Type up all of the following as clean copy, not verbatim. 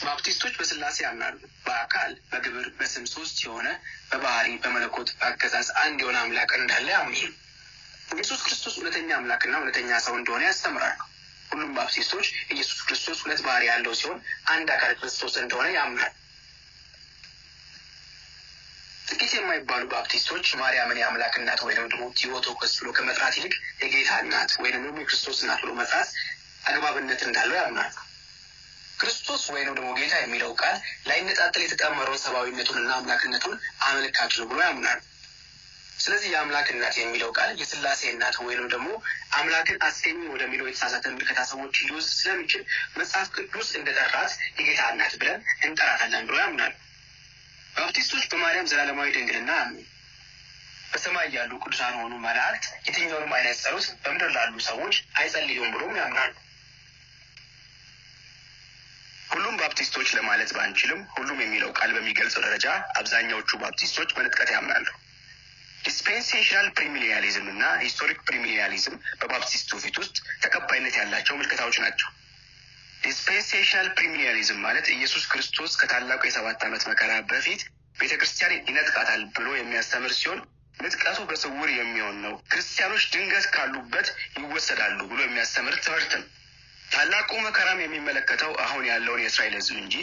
ባፕቲስቶች በስላሴ ያምናሉ። በአካል በግብር በስም ሶስት የሆነ በባህሪ በመለኮት አገዛዝ አንድ የሆነ አምላክ እንዳለ ያምናሉ። ኢየሱስ ክርስቶስ እውነተኛ አምላክና እውነተኛ ሰው እንደሆነ ያስተምራሉ። ሁሉም ባፕቲስቶች ኢየሱስ ክርስቶስ ሁለት ባህሪ ያለው ሲሆን አንድ አካል ክርስቶስ እንደሆነ ያምናሉ። ጥቂት የማይባሉ ባፕቲስቶች ማርያምን የአምላክ እናት ወይም ደግሞ ቲዮቶኮስ ብሎ ከመጥራት ይልቅ የጌታ እናት ወይም ደግሞ የክርስቶስ እናት ብሎ መጥራት አግባብነት እንዳለው ያምናሉ። ክርስቶስ ወይም ደግሞ ጌታ የሚለው ቃል ላይነጣጠል የተጣመረውን ሰብአዊነቱንና አምላክነቱን አመልካች ነው ብሎ ያምናሉ። ስለዚህ የአምላክ እናት የሚለው ቃል የስላሴ እናት ወይም ደግሞ አምላክን አስገኝ ወደሚለው የተሳሳተ ምልከታ ሰዎች ሊወስድ ስለሚችል መጽሐፍ ቅዱስ እንደጠራት የጌታ እናት ብለን እንጠራታለን ብሎ ያምናሉ። ባፕቲስቶች በማርያም ዘላለማዊ ድንግልና አምኑ። በሰማይ ያሉ ቅዱሳን ሆኑ መላእክት የትኛውንም አይነት ጸሎት በምድር ላሉ ሰዎች አይጸልዩም ብሎም ያምናሉ። ሁሉም ባፕቲስቶች ለማለት ባንችልም ሁሉም የሚለው ቃል በሚገልጸው ደረጃ አብዛኛዎቹ ባፕቲስቶች በንጥቀት ያምናሉ። ዲስፔንሴሽናል ፕሪሚሊያሊዝም እና ሂስቶሪክ ፕሪሚሊያሊዝም በባፕቲስቱ ፊት ውስጥ ተቀባይነት ያላቸው ምልከታዎች ናቸው። ዲስፔንሴሽናል ፕሪሚሊያሊዝም ማለት ኢየሱስ ክርስቶስ ከታላቁ የ7 ዓመት መከራ በፊት ቤተክርስቲያን ይነጥቃታል ብሎ የሚያስተምር ሲሆን ንጥቀቱ በስውር የሚሆን ነው፣ ክርስቲያኖች ድንገት ካሉበት ይወሰዳሉ ብሎ የሚያስተምር ትምህርት ነው። ታላቁ መከራም የሚመለከተው አሁን ያለውን የእስራኤል ሕዝብ እንጂ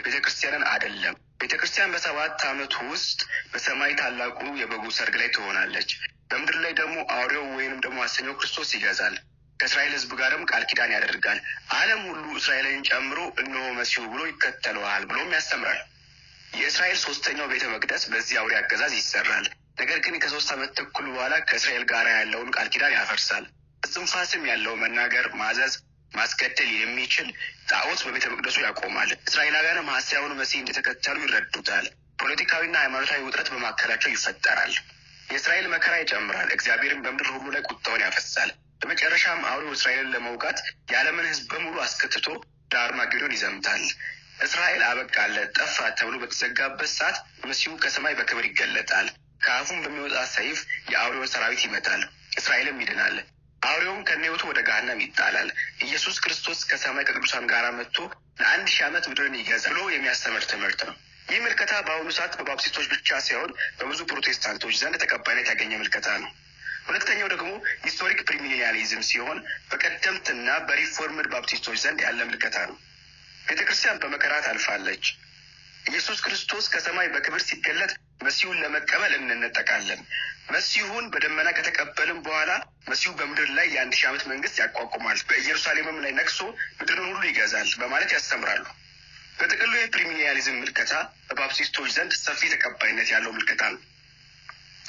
ቤተክርስቲያንን አይደለም። ቤተክርስቲያን በ7 ዓመት ውስጥ በሰማይ ታላቁ የበጉ ሰርግ ላይ ትሆናለች። በምድር ላይ ደግሞ አውሬው ወይንም ደግሞ ሐሰተኛው ክርስቶስ ይገዛል። ከእስራኤል ሕዝብ ጋርም ቃል ኪዳን ያደርጋል። ዓለም ሁሉ እስራኤልን ጨምሮ እነሆ መሲሁ ብሎ ይከተለዋል ብሎም ያስተምራል። የእስራኤል 3ኛው ቤተ መቅደስ በዚህ አውሬ አገዛዝ ይሰራል። ነገር ግን ከ3 ዓመት ተኩል በኋላ ከእስራኤል ጋር ያለውን ቃል ኪዳን ያፈርሳል። እስትንፋስም ያለው መናገር፣ ማዘዝ፣ ማስገደል የሚችል ጣዖት በቤተ መቅደሱ ያቆማል። እስራኤላውያንም ሐሰተኛውን መሲህ እንደተከተሉ ይረዱታል። ፖለቲካዊና ሃይማኖታዊ ውጥረት በማካከላቸው ይፈጠራል። የእስራኤል መከራ ይጨምራል። እግዚአብሔርም በምድር ሁሉ ላይ ቁጣውን ያፈሳል። በመጨረሻም አውሬው እስራኤልን ለመውጋት የዓለምን ሕዝብ በሙሉ አስከትቶ ወደ አርማጌዶን ይዘምታል። እስራኤል አበቃለት ጠፋ ተብሎ በተዘጋበት ሰዓት መሲሁ ከሰማይ በክብር ይገለጣል። ከአፉም በሚወጣ ሰይፍ የአውሬውን ሰራዊት ይመታል። እስራኤልም ይድናል። አውሬውም ከነህይወቱ ወደ ገሃነም ይጣላል። ኢየሱስ ክርስቶስ ከሰማይ ከቅዱሳን ጋር መጥቶ ለ1000 ዓመት ምድርን ይገዛል ብሎ የሚያስተምር ትምህርት ነው። ይህ ምልከታ በአሁኑ ሰዓት በባፕቲስቶች ብቻ ሳይሆን በብዙ ፕሮቴስታንቶች ዘንድ ተቀባይነት ያገኘ ምልከታ ነው። ሁለተኛው ደግሞ ሂስቶሪክ ፕሪሚሊያሊዝም ሲሆን በቀደምትና በሪፎርምድ ባፕቲስቶች ዘንድ ያለ ምልከታ ነው። ቤተክርስቲያን በመከራ ታልፋለች። ኢየሱስ ክርስቶስ ከሰማይ በክብር ሲገለጥ መሲሁን ለመቀበል እንነጠቃለን። መሲሁን በደመና ከተቀበልን በኋላ መሲሁ በምድር ላይ የ1000 ዓመት መንግስት ያቋቁማል፣ በኢየሩሳሌምም ላይ ነግሶ ምድርን ሁሉ ይገዛል በማለት ያስተምራሉ። በጥቅሉ የፕሪሚሊያሊዝም ምልከታ በባፕቲስቶች ዘንድ ሰፊ ተቀባይነት ያለው ምልከታ ነው።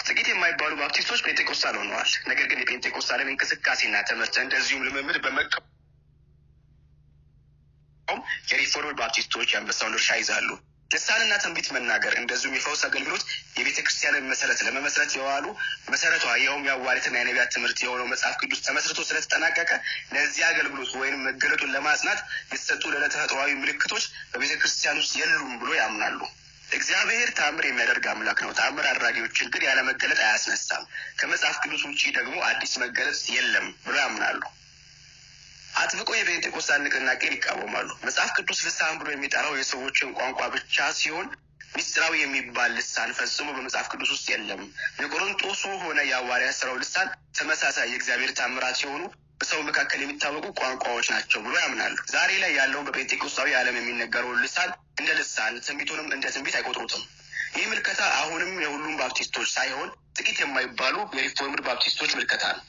ጥቂት የማይባሉ ባፕቲስቶች ፔንቴኮስታል ሆነዋል። ነገር ግን የፔንቴኮስታልን እንቅስቃሴና ትምህርት እንደዚሁም ልምምድ በመቃወም የሪፎርምድ ባፕቲስቶች የአንበሳውን ድርሻ ይዛሉ። ልሳንና ትንቢት መናገር እንደዚሁም የፈውስ አገልግሎት የቤተ ክርስቲያንን መሰረት ለመመስረት የዋሉ መሰረቷ ይኸውም የሐዋርያትና የነቢያት ትምህርት የሆነው መጽሐፍ ቅዱስ ተመስርቶ ስለተጠናቀቀ ለዚህ አገልግሎት ወይም መገለጡን ለማጽናት የተሰጡ ለተፈጥሯዊ ምልክቶች በቤተ ክርስቲያን ውስጥ የሉም ብሎ ያምናሉ። እግዚአብሔር ተአምር የሚያደርግ አምላክ ነው። ተአምር አድራጊዎችን ግን ያለ መገለጥ አያስነሳም። ከመጽሐፍ ቅዱስ ውጭ ደግሞ አዲስ መገለጥ የለም ብሎ ያምናሉ። አጥብቆ የፔንቴኮስታል ንቅናቄን ይቃወማሉ። መጽሐፍ ቅዱስ ልሳን ብሎ የሚጠራው የሰዎችን ቋንቋ ብቻ ሲሆን ሚስጥራዊ የሚባል ልሳን ፈጽሞ በመጽሐፍ ቅዱስ ውስጥ የለም። የቆሮንቶሱ ሆነ የሐዋርያት ሥራው ልሳን ተመሳሳይ የእግዚአብሔር ታምራት ሲሆኑ በሰው መካከል የሚታወቁ ቋንቋዎች ናቸው ብሎ ያምናሉ። ዛሬ ላይ ያለውን በፔንቴኮስታዊ ዓለም የሚነገረውን ልሳን እንደ ልሳን፣ ትንቢቱንም እንደ ትንቢት አይቆጥሩትም። ይህ ምልከታ አሁንም የሁሉም ባፕቲስቶች ሳይሆን ጥቂት የማይባሉ የሪፎርምድ ባፕቲስቶች ምልከታ ነው።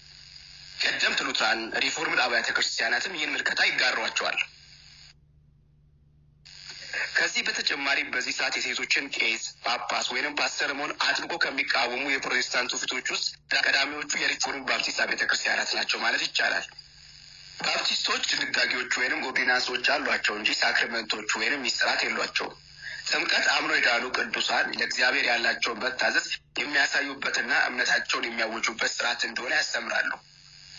ቀደምት ሉትራን፣ ሪፎርምድ አብያተ ክርስቲያናትም ይህን ምልከታ ይጋሯቸዋል። ከዚህ በተጨማሪ በዚህ ሰዓት የሴቶችን ቄስ፣ ጳጳስ ወይንም ፓስተር መሆን አጥብቆ ከሚቃወሙ የፕሮቴስታንቱ ፊቶች ውስጥ ቀዳሚዎቹ የሪፎርምድ ባፕቲስት አብያተ ክርስቲያናት ናቸው ማለት ይቻላል። ባፕቲስቶች ድንጋጌዎች ወይንም ኦርዲናንሶች አሏቸው እንጂ ሳክሪመንቶች ወይንም ሚስጥራት የሏቸውም። ጥምቀት አምኖ የዳኑ ቅዱሳን ለእግዚአብሔር ያላቸውን መታዘዝ የሚያሳዩበትና እምነታቸውን የሚያውጁበት ስርዓት እንደሆነ ያስተምራሉ።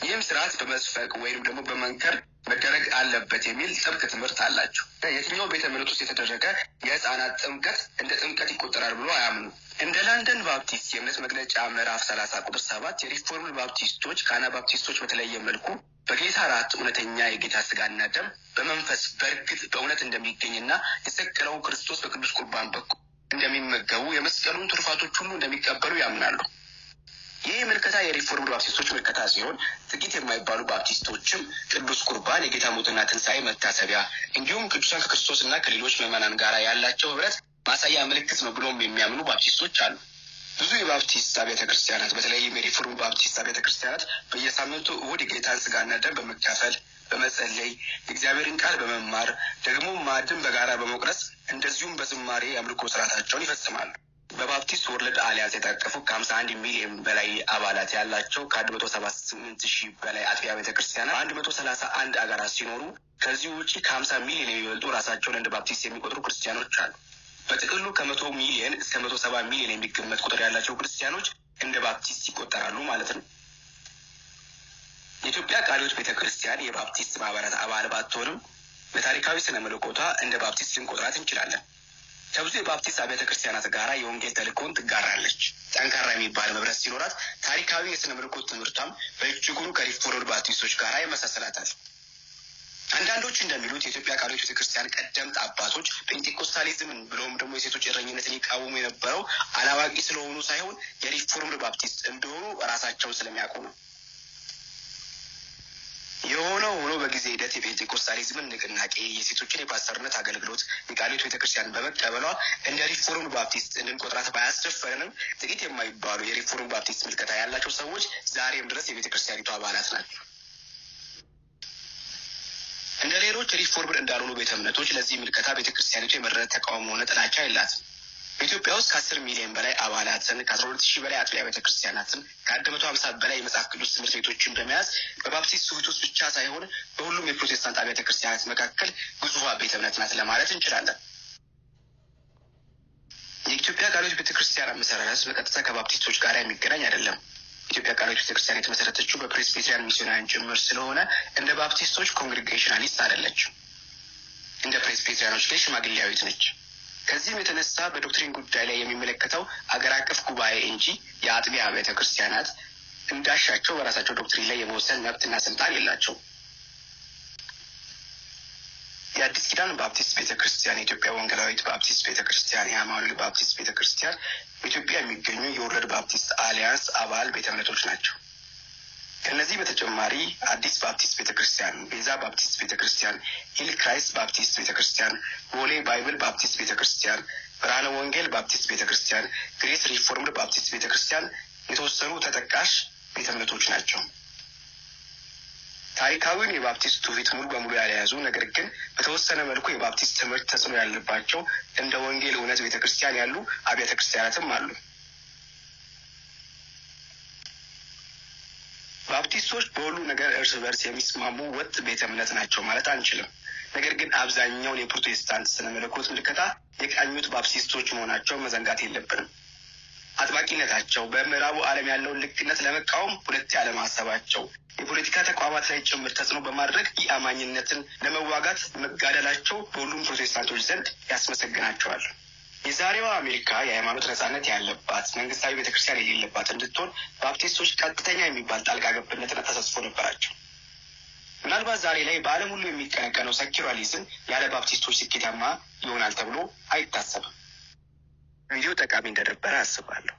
ይህም ስርዓት በመስፈቅ ወይም ደግሞ በመንከር መደረግ አለበት የሚል ጥብቅ ትምህርት አላቸው። የትኛው ቤተ እምነት ውስጥ የተደረገ የህፃናት ጥምቀት እንደ ጥምቀት ይቆጠራል ብሎ አያምኑ። እንደ ላንደን ባፕቲስት የእምነት መግለጫ ምዕራፍ 30 ቁጥር 7 የሪፎርምድ ባፕቲስቶች ከአናባፕቲስቶች በተለየ መልኩ በጌታ እራት እውነተኛ የጌታ ስጋና ደም በመንፈስ በእርግጥ በእውነት እንደሚገኝና የሰቀለው ክርስቶስ በቅዱስ ቁርባን በኩል እንደሚመገቡ የመስቀሉን ትሩፋቶች ሁሉ እንደሚቀበሉ ያምናሉ። ይህ ምልከታ የሪፎርምድ ባፕቲስቶች ምልከታ ሲሆን ጥቂት የማይባሉ ባፕቲስቶችም ቅዱስ ቁርባን የጌታ ሞትና ትንሣኤ መታሰቢያ እንዲሁም ቅዱሳን ከክርስቶስና ከሌሎች ምዕመናን ጋር ያላቸው ህብረት ማሳያ ምልክት ነው ብሎም የሚያምኑ ባፕቲስቶች አሉ። ብዙ የባፕቲስት አብያተ ክርስቲያናት በተለይም የሪፎርምድ ባፕቲስት አብያተ ክርስቲያናት በየሳምንቱ እሁድ የጌታን ስጋና ደም በመካፈል በመጸለይ የእግዚአብሔርን ቃል በመማር ደግሞ ማዕድን በጋራ በመቁረስ እንደዚሁም በዝማሬ የአምልኮ ስርዓታቸውን ይፈጽማሉ። በባፕቲስት ወርልድ አሊያንስ የታቀፉ ከ51 ሚሊዮን በላይ አባላት ያላቸው ከ178 ሺህ በላይ አጥቢያ ቤተክርስቲያናት 131 አገራት ሲኖሩ ከዚህ ውጪ ከ50 ሚሊዮን የሚበልጡ ራሳቸውን እንደ ባፕቲስት የሚቆጥሩ ክርስቲያኖች አሉ። በጥቅሉ ከ100 ሚሊዮን እስከ 170 ሚሊዮን የሚገመት ቁጥር ያላቸው ክርስቲያኖች እንደ ባፕቲስት ይቆጠራሉ ማለት ነው። የኢትዮጵያ ቃለ ሕይወት ቤተክርስቲያን የባፕቲስት ማህበራት አባል ባትሆንም በታሪካዊ ስነ መለኮቷ እንደ ባፕቲስት ልንቆጥራት እንችላለን። ከብዙ የባፕቲስት አብያተ ክርስቲያናት ጋራ የወንጌል ተልእኮን ትጋራለች። ጠንካራ የሚባል መብረት ሲኖራት ታሪካዊ የስነ መለኮት ትምህርቷም በእጅጉኑ ከሪፎርምድ ባፕቲስቶች ጋራ ይመሳሰላታል። አንዳንዶች እንደሚሉት የኢትዮጵያ ቃለ ሕይወት ቤተክርስቲያን ቀደምት አባቶች ፔንቴኮስታሊዝምን ብሎም ደግሞ የሴቶች እረኝነትን ይቃወሙ የነበረው አላዋቂ ስለሆኑ ሳይሆን የሪፎርምድ ባፕቲስት እንደሆኑ ራሳቸውን ስለሚያውቁ ነው። የሆነው ሆኖ በጊዜ ሂደት የፔንቴኮስታሊዝምን ንቅናቄ የሴቶችን የፓስተርነት አገልግሎት የቃለ ሕይወት ቤተክርስቲያን በመቀበሏ እንደ ሪፎርምድ ባፕቲስት እንድንቆጥራት ባያስደፈረንም ጥቂት የማይባሉ የሪፎርምድ ባፕቲስት ምልከታ ያላቸው ሰዎች ዛሬም ድረስ የቤተክርስቲያኒቱ አባላት ናቸው። እንደ ሌሎች ሪፎርምድ እንዳልሆኑ ቤተ እምነቶች ለዚህ ምልከታ ቤተክርስቲያኒቱ የመረረ ተቃውሞ ሆነ ጥላቻ የላትም። በኢትዮጵያ ውስጥ ከ10 ሚሊዮን በላይ አባላትን ከ12 ሺህ በላይ አጥቢያ ቤተክርስቲያናትን ከ150 በላይ የመጽሐፍ ቅዱስ ትምህርት ቤቶችን በመያዝ በባፕቲስት ትውፊት ውስጥ ብቻ ሳይሆን በሁሉም የፕሮቴስታንት አብያተ ክርስቲያናት መካከል ግዙፏ ቤተ እምነት ናት ለማለት እንችላለን። የኢትዮጵያ ቃለ ሕይወት ቤተክርስቲያን መሰረት በቀጥታ ከባፕቲስቶች ጋር የሚገናኝ አይደለም። ኢትዮጵያ ቃለ ሕይወት ቤተክርስቲያን የተመሰረተችው በፕሬስቢቴሪያን ሚስዮናውያን ጭምር ስለሆነ እንደ ባፕቲስቶች ኮንግሪጌሽናሊስት አይደለችም። እንደ ፕሬስቢቴሪያኖች ላይ ሽማግሌያዊት ነች። ከዚህም የተነሳ በዶክትሪን ጉዳይ ላይ የሚመለከተው አገር አቀፍ ጉባኤ እንጂ የአጥቢያ አብያተ ክርስቲያናት እንዳሻቸው በራሳቸው ዶክትሪን ላይ የመወሰን መብትና ስልጣን የላቸው። የአዲስ ኪዳን ባፕቲስት ቤተክርስቲያን፣ የኢትዮጵያ ወንጌላዊት ባፕቲስት ቤተክርስቲያን፣ የአማኑኤል ባፕቲስት ቤተክርስቲያን በኢትዮጵያ የሚገኙ የወርልድ ባፕቲስት አሊያንስ አባል ቤተ እምነቶች ናቸው። ከነዚህ በተጨማሪ አዲስ ባፕቲስት ቤተክርስቲያን፣ ቤዛ ባፕቲስት ቤተክርስቲያን፣ ሂል ክራይስት ባፕቲስት ቤተክርስቲያን፣ ቦሌ ባይብል ባፕቲስት ቤተክርስቲያን፣ ብርሃነ ወንጌል ባፕቲስት ቤተክርስቲያን፣ ግሬስ ሪፎርምድ ባፕቲስት ቤተክርስቲያን የተወሰኑ ተጠቃሽ ቤተ እምነቶች ናቸው። ታሪካዊውን የባፕቲስት ትውፊት ሙሉ በሙሉ ያልያዙ ነገር ግን በተወሰነ መልኩ የባፕቲስት ትምህርት ተጽዕኖ ያለባቸው እንደ ወንጌል እውነት ቤተክርስቲያን ያሉ አብያተ ክርስቲያናትም አሉ። ባፕቲስቶች በሁሉ ነገር እርስ በርስ የሚስማሙ ወጥ ቤተ እምነት ናቸው ማለት አንችልም። ነገር ግን አብዛኛውን የፕሮቴስታንት ስነ መለኮት ምልከታ የቃኙት ባፕቲስቶች መሆናቸው መዘንጋት የለብንም። አጥባቂነታቸው በምዕራቡ ዓለም ያለውን ልክነት ለመቃወም ሁለት ያለማሰባቸው የፖለቲካ ተቋማት ላይ ጭምር ተጽዕኖ በማድረግ የአማኝነትን ለመዋጋት መጋደላቸው በሁሉም ፕሮቴስታንቶች ዘንድ ያስመሰግናቸዋል። የዛሬዋ አሜሪካ የሃይማኖት ነጻነት ያለባት መንግስታዊ ቤተክርስቲያን የሌለባት እንድትሆን ባፕቲስቶች ቀጥተኛ የሚባል ጣልቃ ገብነትና ተሳትፎ ነበራቸው። ምናልባት ዛሬ ላይ በዓለም ሁሉ የሚቀነቀነው ሴኩላሪዝም ያለ ባፕቲስቶች ስኬታማ ይሆናል ተብሎ አይታሰብም። ቪዲዮ ጠቃሚ እንደነበረ አስባለሁ።